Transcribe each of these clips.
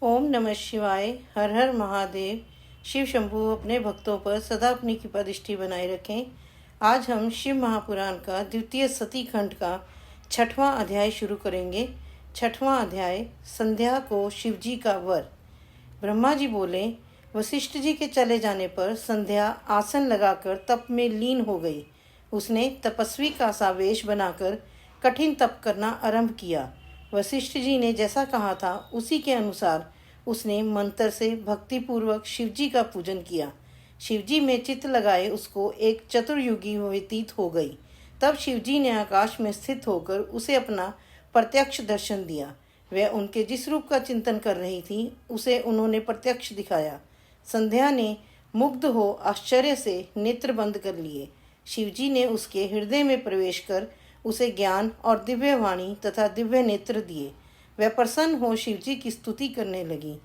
ओम नमः शिवाय। हर हर महादेव। शिव शंभु अपने भक्तों पर सदा अपनी कृपा दृष्टि बनाए रखें। आज हम शिव महापुराण का द्वितीय सती खंड का 6वां अध्याय शुरू करेंगे। 6वां अध्याय, संध्या को शिवजी का वर। ब्रह्मा जी बोले, वशिष्ठ जी के चले जाने पर संध्या आसन लगाकर तप में लीन हो गई। उसने तपस्वी का सा वेश बनाकर कठिन तप करना आरंभ किया। वशिष्ठ जी ने जैसा कहा था उसी के अनुसार उसने मंत्र से भक्तिपूर्वक शिवजी का पूजन किया। शिवजी में चित्त लगाए उसको एक चतुर्युगी व्यतीत हो गई। तब शिवजी ने आकाश में स्थित होकर उसे अपना प्रत्यक्ष दर्शन दिया। वह उनके जिस रूप का चिंतन कर रही थी उसे उन्होंने प्रत्यक्ष दिखाया। संध्या ने मुग्ध हो आश्चर्य से नेत्र बंद कर लिए। शिवजी ने उसके हृदय में प्रवेश कर उसे ज्ञान और दिव्य वाणी तथा दिव्य नेत्र दिए। वह प्रसन्न हो शिवजी की स्तुति करने लगी।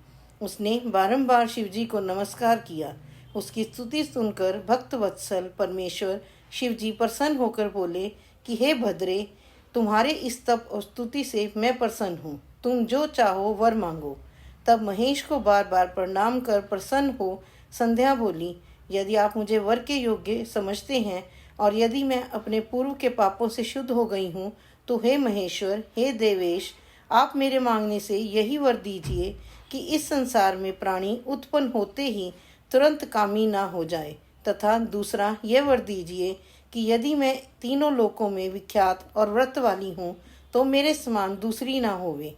उसने बारंबार शिवजी को नमस्कार किया। उसकी स्तुति सुनकर भक्त वत्सल परमेश्वर शिवजी प्रसन्न होकर बोले कि हे भद्रे, तुम्हारे इस तप और स्तुति से मैं प्रसन्न हूँ। तुम जो चाहो वर मांगो। तब महेश को बार बार प्रणाम कर प्रसन्न हो संध्या बोली, यदि आप मुझे वर के योग्य समझते हैं और यदि मैं अपने पूर्व के पापों से शुद्ध हो गई हूँ तो हे महेश्वर, हे देवेश, आप मेरे मांगने से यही वर दीजिए कि इस संसार में प्राणी उत्पन्न होते ही तुरंत कामी ना हो जाए, तथा दूसरा यह वर दीजिए कि यदि मैं तीनों लोकों में विख्यात और व्रत वाली हूँ तो मेरे समान दूसरी ना होवे।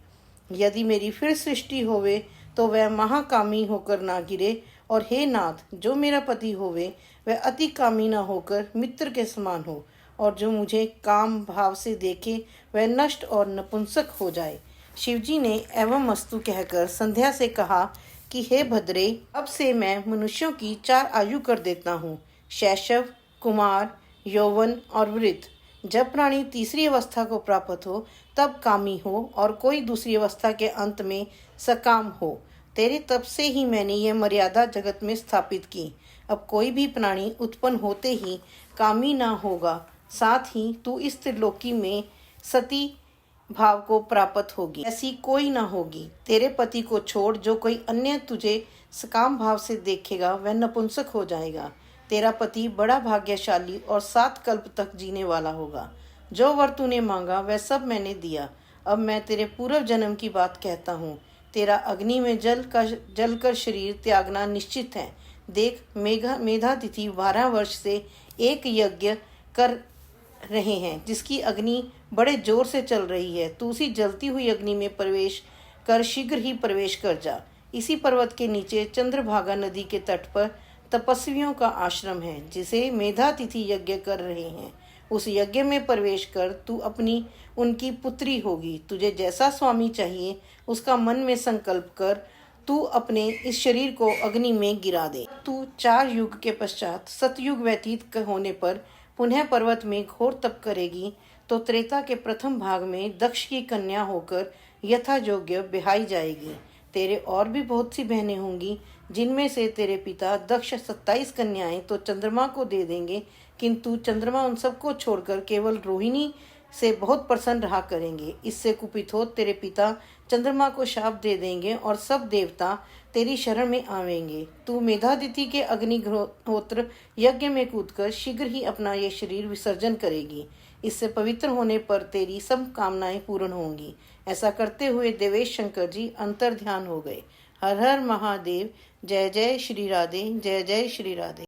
यदि मेरी फिर सृष्टि होवे तो वह महाकामी होकर ना गिरे, और हे नाथ, जो मेरा पति होवे वह अति कामी ना होकर मित्र के समान हो, और जो मुझे काम भाव से देखे वह नष्ट और नपुंसक हो जाए। शिवजी ने एवं अस्तु कहकर संध्या से कहा कि हे भद्रे, अब से मैं मनुष्यों की 4 आयु कर देता हूँ, शैशव, कुमार, यौवन और वृद्ध। जब प्राणी तीसरी अवस्था को प्राप्त हो तब कामी हो और कोई दूसरी अवस्था के अंत में सकाम हो। तेरे तप से ही मैंने यह मर्यादा जगत में स्थापित की। अब कोई भी प्राणी उत्पन्न होते ही कामी ना होगा। साथ ही तू इस त्रिलोकी में सती भाव को प्राप्त होगी, ऐसी कोई ना होगी। तेरे पति को छोड़ जो कोई अन्य तुझे सकाम भाव से देखेगा वह नपुंसक हो जाएगा। तेरा पति बड़ा भाग्यशाली और 7 कल्प तक जीने वाला होगा। जो वर तूने मांगा वह सब मैंने दिया। अब मैं तेरे पूर्व जन्म की बात कहता हूँ। तेरा अग्नि में जलकर शरीर त्यागना निश्चित है। देख, मेधातिथि 12 वर्ष से एक यज्ञ कर रहे हैं जिसकी अग्नि बड़े जोर से चल रही है। तू उसी जलती हुई अग्नि में प्रवेश कर शीघ्र ही प्रवेश कर जा। इसी पर्वत के नीचे चंद्रभागा नदी के तट पर तपस्वियों का आश्रम है जिसे मेधातिथि यज्ञ कर रहे हैं। उस यज्ञ में प्रवेश कर तू अपनी उनकी पुत्री होगी। तुझे जैसा स्वामी चाहिए उसका मन में संकल्प कर तू अपने इस शरीर को अग्नि में गिरा दे। तू 4 युग के पश्चात सतयुग व्यतीत होने पर पुनः पर्वत में घोर तप करेगी तो त्रेता के प्रथम भाग में दक्ष की कन्या होकर यथा योग्य ब्याही जाएगी। तेरे और भी बहुत सी बहनें होंगी जिनमें से तेरे पिता दक्ष 27 कन्याएं तो चंद्रमा को दे देंगे, किंतु चंद्रमा उन सबको छोड़कर केवल रोहिणी से बहुत प्रसन्न रहा करेंगे। इससे कुपित हो तेरे पिता चंद्रमा को शाप दे देंगे और सब देवता तेरी शरण में आवेंगे। तू मेधातिथि के अग्निहोत्र यज्ञ में कूदकर शीघ्र ही अपना ये शरीर विसर्जन करेगी। इससे पवित्र होने पर तेरी सब कामनाएं पूर्ण होंगी। ऐसा करते हुए देवेश शंकर जी अंतर ध्यान हो गए। हर हर महादेव। जय जय श्री राधे, जय जय श्री राधे।